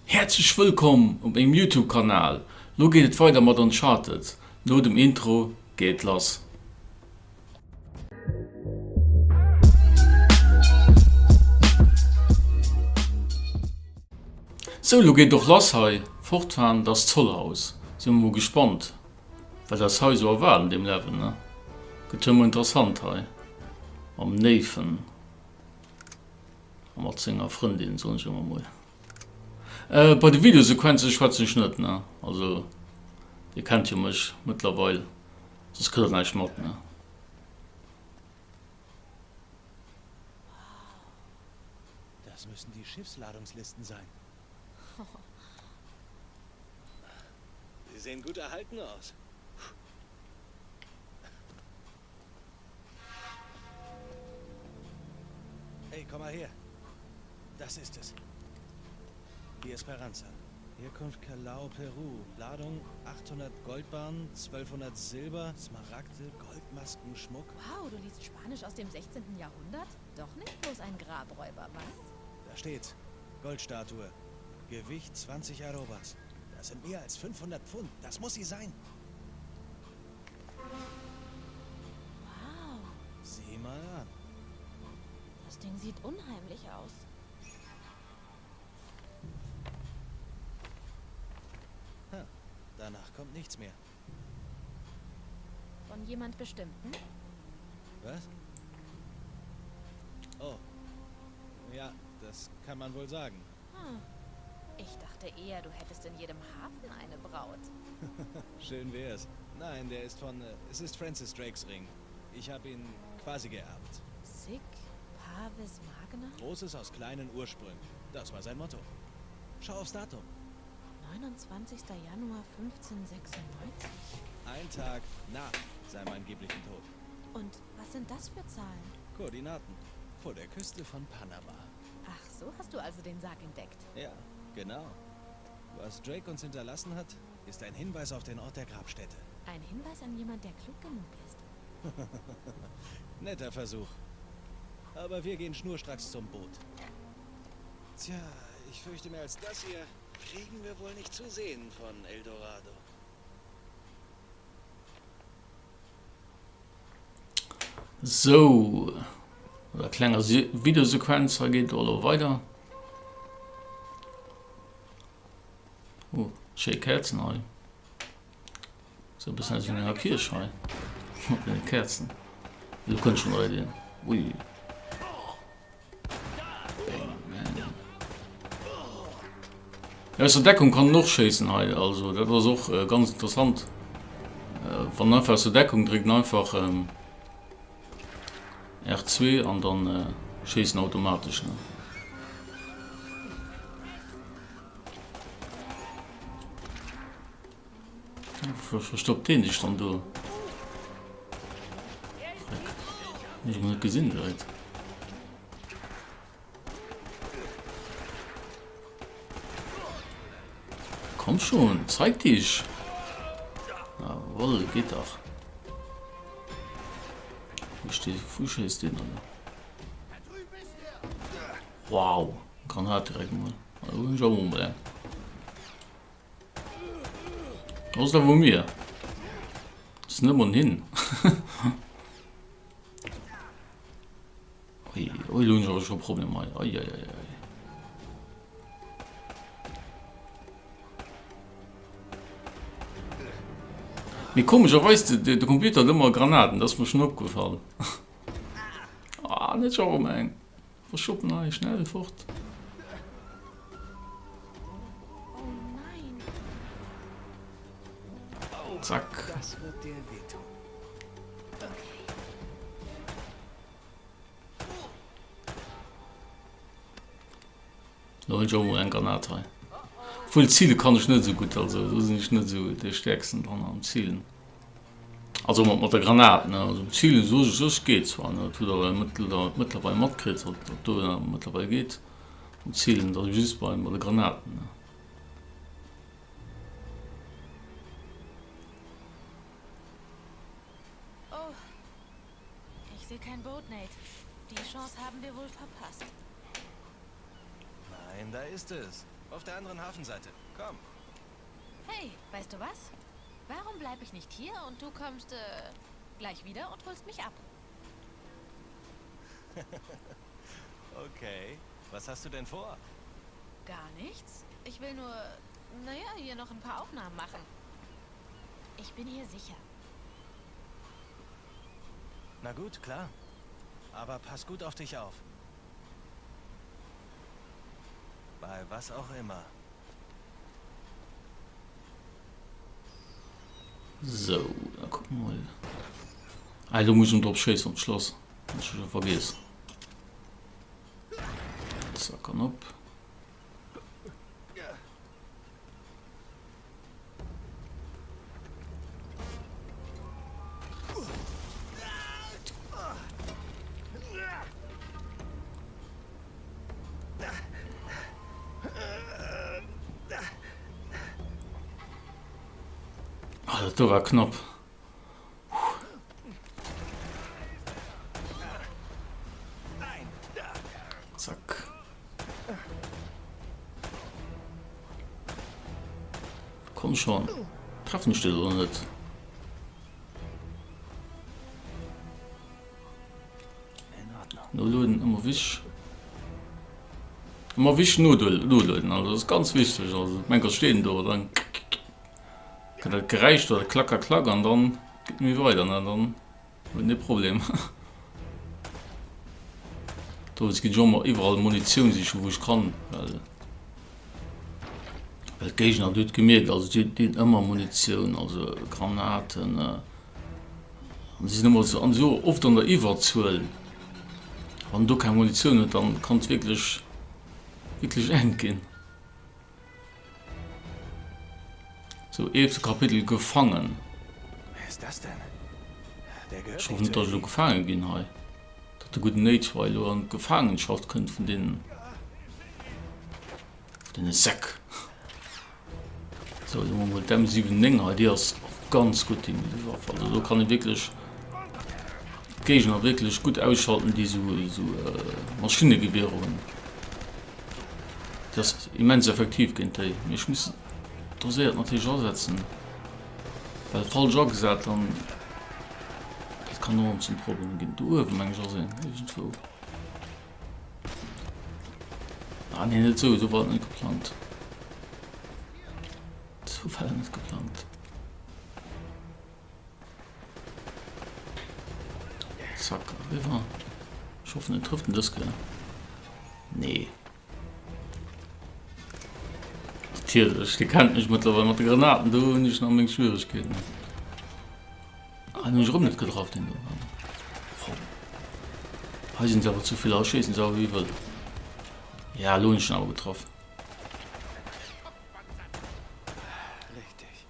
Herzlich willkommen auf dem YouTube-Kanal. Nun geht es weiter mit Uncharted. Nach dem Intro geht los. So, nun geht doch los, hey. Fortfahren das Zollhaus. Sind wir gespannt, weil das Haus so war in dem Level, ne? Geht immer interessant, hey. Am Neven. Am seiner Freundin, so ich immer mal. Bei der Videosequenz schwätze ich nicht, ne? Also, ihr kennt ja mich mittlerweile. Das kann ich nicht machen, ne? Das müssen die Schiffsladungslisten sein. Sie sehen gut erhalten aus. Hey, komm mal her. Das ist es. Die Esperanza. Herkunft Callao, Peru. Ladung 800 Goldbarren, 1200 Silber, Smaragde, Goldmasken, Schmuck. Wow, du liest Spanisch aus dem 16. Jahrhundert? Doch nicht bloß ein Grabräuber, was? Da steht's. Goldstatue. Gewicht 20 Arrobas. Das sind mehr als 500 Pfund. Das muss sie sein. Wow, Sieh mal an. das Ding sieht unheimlich aus. Danach kommt nichts mehr. Von jemand Bestimmten? Was? Oh. Ja, das kann man wohl sagen. Hm. Ich dachte eher, du hättest in jedem Hafen eine Braut. Schön wär's. Nein, der ist von... es ist Francis Drakes Ring. Ich habe ihn quasi geerbt. Sic Parvis Magna? Großes aus kleinen Ursprüngen. Das war sein Motto. Schau aufs Datum. 29. Januar 1596. Ein Tag nach seinem angeblichen Tod. Und was sind das für Zahlen? Koordinaten. Vor der Küste von Panama. Ach, so hast du also den Sarg entdeckt. Ja, genau. Was Drake uns hinterlassen hat, ist ein Hinweis auf den Ort der Grabstätte. Ein Hinweis an jemand, der klug genug ist. Netter Versuch. Aber wir gehen schnurstracks zum Boot. Tja, ich fürchte, mehr als das hier kriegen wir wohl nicht zu sehen von Eldorado. So. Eine kleine Videosequenz, da geht alle weiter. Oh, schöne Kerzen, hey. So ein bisschen als in einer Kirche, hey. Mit den Kerzen. Du kannst schon reden. Ui. Ja, aus der Deckung kann noch schießen, hey. Also, das war auch ganz interessant. Von einfach aus der Deckung drückt einfach R2 und dann schießen automatisch. Ne? Verstoppt den nicht dann du. Ich habe nicht gesehen, direkt. Komm schon, zeig dich. Jawohl, geht doch. Wo ist den, oder? Wow, Granate direkt mal. Also, schau mal. Was ist da wo mir? Das ist nicht mal hin. Ui, ui, habe ich schon Probleme. Ui, ui, ui. Wie komischerweise, der Computer hat immer Granaten, das ist mir schon abgefallen. Ah, nicht schon, man. Verschuppen, nein, schnell, fort. Oh nein. Zack. Das wird dir wehtun. Da ist schon mal ein Granate. Voll Ziele kann ich nicht so gut, also da sind ich nicht so der Stärksten dran am Zielen. Also mit der Granate, ne? Also Zielen so geht zwar, ne? Tut aber mittlerweile Modkrit, da mittlerweile geht. Und Zielen, das ist just bei der Granaten. Ne? Oh, ich sehe kein Boot, Nate. Die Chance haben wir wohl verpasst. Nein, da ist es. Auf der anderen Hafenseite. Komm. Hey, weißt du was? Warum bleibe ich nicht hier und du kommst gleich wieder und holst mich ab? Okay. Was hast du denn vor? Gar nichts. Ich will nur, naja, hier noch ein paar Aufnahmen machen. Ich bin hier sicher. Na gut, klar. Aber pass gut auf dich auf. Bei was auch immer. So, dann gucken wir mal. Ah, du musst drauf schießen am Schloss. Das ist schon vergessen. Zack, kann ab. Ah, das war knapp. Zack. Komm schon. Treffen still oder nicht? Nur Leuten immer wisch. Immer wisch nur Leuten. Also das ist ganz wichtig. Also manchmal stehen da, dann kann das gereicht oder klacker klacker und dann geht mir weiter. Ne? Dann nicht Problem. Da geht schon mal überall Munition sich wo ich kann. Weil Gegner dort gemerkt, also die immer Munition, also Granaten. Sie sind immer so oft an der Iwer zu. Wenn du keine Munition hast, dann kann es wirklich eng gehen. So, 11. Kapitel gefangen. Wer ist das denn? Der gehört Ich nicht hoffe, zu dass du Ellie. gefangen gehen hast. Dass du guten Nature, weil du an Gefangenschaft könnt von den Sack. So, mit dem 7 Dinger, die ist ganz gut in die Waffe. Also, da kann ich wirklich Gegner wirklich gut ausschalten, die so Maschinengewehre haben. Das ist immens effektiv gegen die. Ich muss das natürlich ansetzen. Weil falsch gesagt, dann das kann nur zum Problem gehen. Du hast manchmal sehen. Irgendwo. Ah, nee, nicht so. So war das nicht geplant. So war das nicht geplant. Zack, River. Ich hoffe, nicht trifft das, gell? Nee. Tierisch, die kennt mich mittlerweile mit den Granaten, du und ich noch mit Schwierigkeiten. Ah, ich rum nicht getroffen, den du. Heute sind sie aber zu viel ausschießen, so wie will. Ja, lohnt schon aber getroffen. Richtig.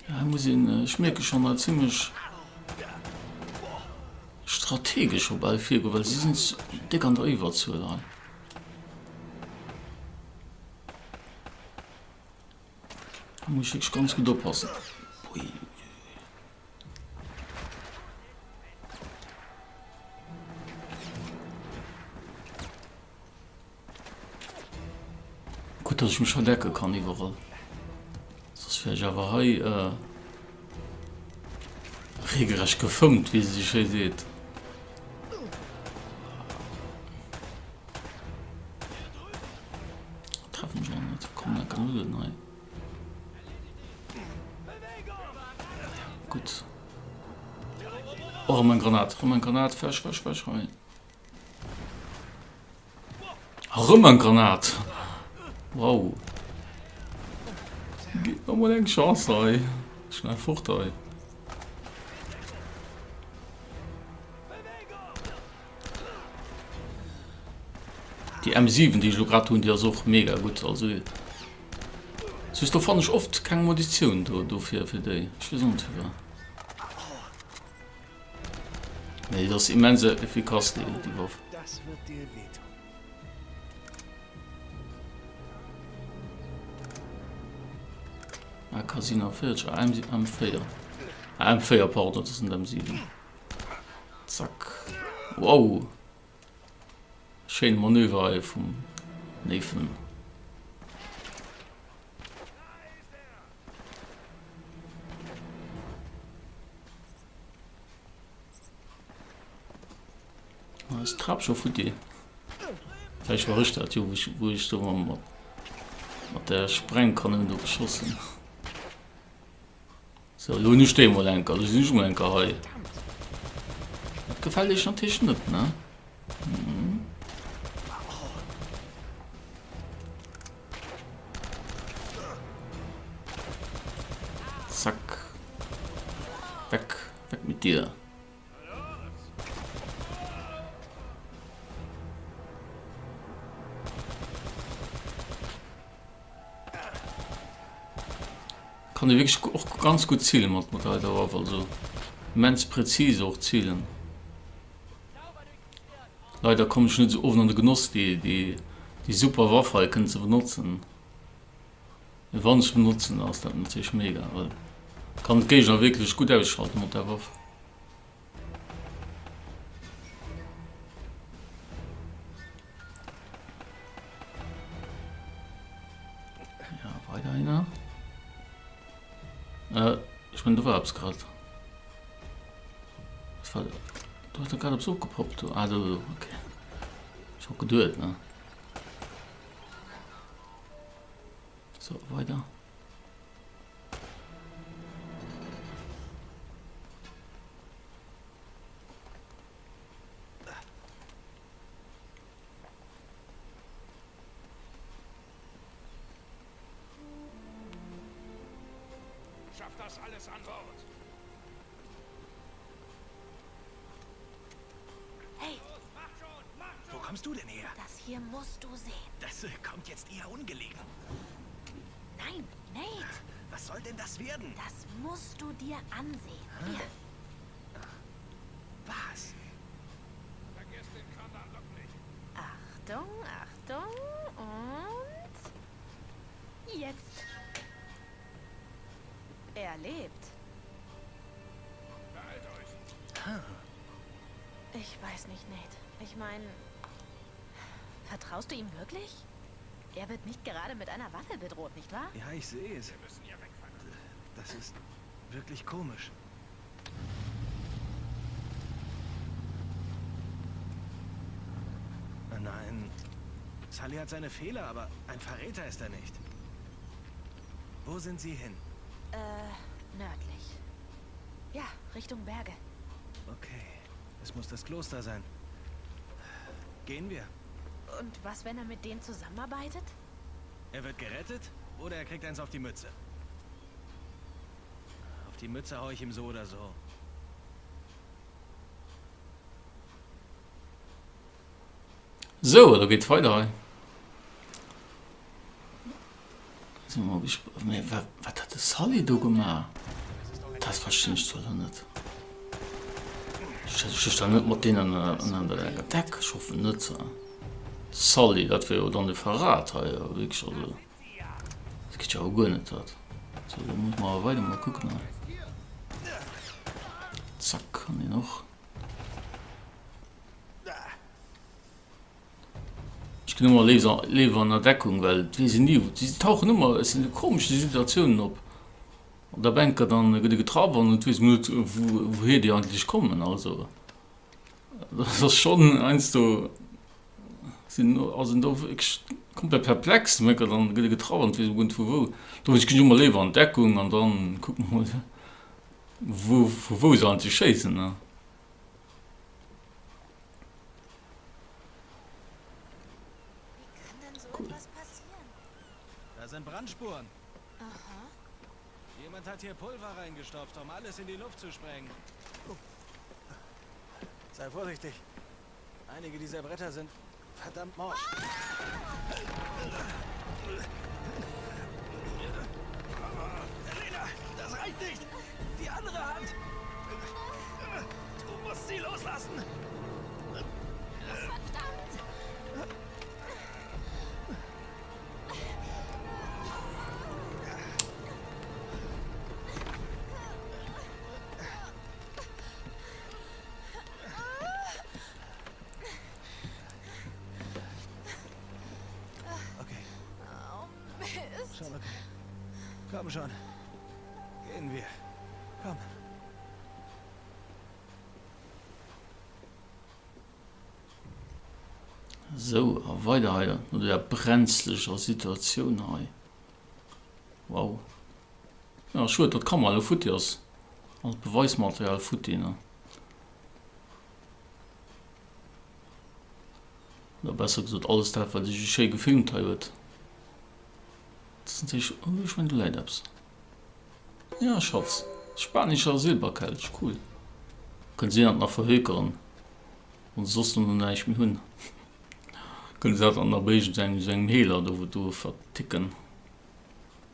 Ja, ich muss ihn, ich merke schon mal ziemlich strategisch vorbei, weil sie sind so dick an der Iwer zu. Da muss ich wirklich ganz gut aufpassen. Ui. Gut, dass ich mich verdecken kann überall. Das wäre ich aber hier regelrecht gefilmt, wie sie sich hier seht. Treffen schon nicht. Komm, da kann ich nein. Gut. Oh, mein Granat, fesch, rein. Oh, mein Granat. Wow. Gib mir mal eine Chance, ey. Schnell fort, ey. Die M7, die ich gerade tun, die ist auch mega gut. Also, siehst du, fand ich oft keine Munition dafür für die. Ich weiß nicht, für. Nee, das ist immense effikaz, die Waffe. Das wird dir wehtun. Casino 40, M4. M4, pardon, das sind M7. Zack. Wow. schön Manöver vom Neffen. Das Trab schon für die. Vielleicht war ich das, wo ich so mit der Sprengkanone geschossen. So, Lohne stehen wir lenker, das ist nicht mal lenker heu. Das gefällt dir natürlich nicht, ne? Mhm. Zack. Weg mit dir. Kann ich wirklich auch ganz gut zielen mit darauf, also immens präzise auch zielen. Leider komme ich nicht so oft an den Genuss, die super Waffe können zu benutzen. Wann ich benutzen, das ist natürlich mega, weil kann den Gegner wirklich gut ausschalten mit der Waffe. Ja, weiter einer. Ich bin, du warst gerade. Du hast gerade so gepoppt. Ah, du, okay. Ich hab geduld, ne? So, weiter. Schaff das alles an Bord. Hey, Wo kommst du denn her? das hier musst du sehen. Das kommt jetzt eher ungelegen. Nein, Nate, Was soll denn das werden? das musst du dir ansehen. Hier. Was? Vergiss den Katalog nicht. Achtung, Achtung und jetzt. Er lebt. Beeilt euch. Ich weiß nicht, Nate. Ich meine, vertraust du ihm wirklich? Er wird nicht gerade mit einer Waffe bedroht, nicht wahr? Ja, ich sehe es. Wir müssen hier wegfahren. Das ist wirklich komisch. Nein, Sully hat seine Fehler, aber ein Verräter ist er nicht. Wo sind Sie hin? Nördlich. Ja, Richtung Berge. Okay, es muss das Kloster sein. Gehen wir. Und was, wenn er mit denen zusammenarbeitet? Er wird gerettet oder er kriegt eins auf die Mütze. Auf die Mütze hau ich ihm so oder so. So, da geht weiter. Was hat das Sully da gemacht? Das verstehe ich so nicht. Ich stand nicht mit denen an der Decke, ich hoffe nicht so. Sully, das wäre dann der Verrat, ja, wirklich, also. Das geht ja auch gar nicht, das. So, da muss man weiter mal gucken. Zack, kann ich noch. Ich kann immer leben an der Deckung, weil die tauchen immer, es sind komische Situationen ab. Und der Banker dann getragen und wissen nicht, woher die eigentlich kommen. Also, das ist schon eins, da sind da wirklich komplett perplex, wenn man dann getragen und wissen, wo. Da ich immer leben an Deckung und dann gucken wir mal, wo sie eigentlich scheißen. Ne? Wie kann denn so etwas passieren? Da sind Brandspuren. Aha. Jemand hat hier Pulver reingestopft, um alles in die Luft zu sprengen. Sei vorsichtig. Einige dieser Bretter sind verdammt morsch. Elena, das reicht nicht. Die andere Hand. Du musst sie loslassen. Schon okay. Komm schon. Gehen wir. Komm. So, weiter hier. Nur der brenzliche Situation hier. Wow. Ja, schon, das kann man alle Fotos. Als Beweismaterial Fotos, ne? Oder besser gesagt, alles das, was ich schön gefilmt habe. Das ist natürlich, oh, ich meine, du leid hab's. Ja, Schatz. Spanischer Silberkelch, cool. Können Sie das noch verhökern. Und sonst noch nicht mehr hin. Können Sie das an der Beige so einem Hehler, da wo du verticken.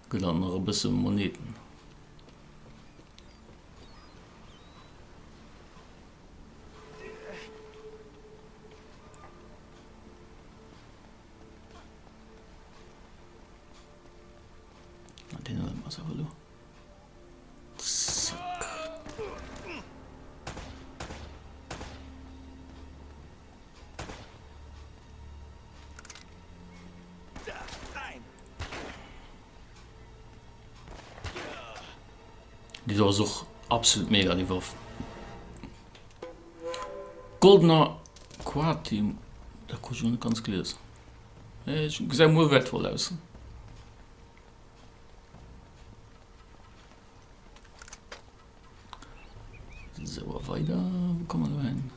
Geht dann noch ein bisschen Moneten. Den hören wir es aber nur. Zack. Die ist auch absolut mega, die Waffe. Goldener Quad-Team. Da kann ich nicht ganz gelesen. Ich sehe nur wertvoll aus. So, weiter. Wo kommen wir da hin?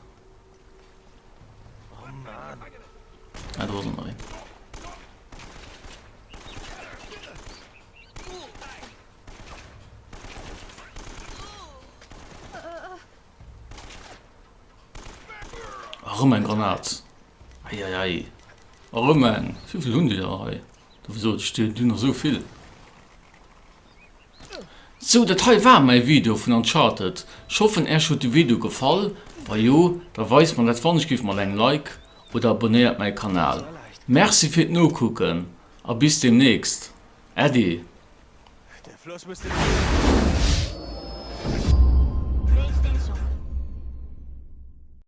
Oh Mann. Ah, da war noch ein. Warum ein Granat? Eieiei. Warum ein? Wie viel Hunde da? Wieso steht noch so viel? So, das hier war mein Video von Uncharted. Ich hoffe, euch hat das Video gefallen. Weil ja, da weiß man, dass ich gebe mal ein Like oder abonniert meinen Kanal. Merci fürs Nachgucken. Und bis demnächst. Ade. Der Fluss müsste...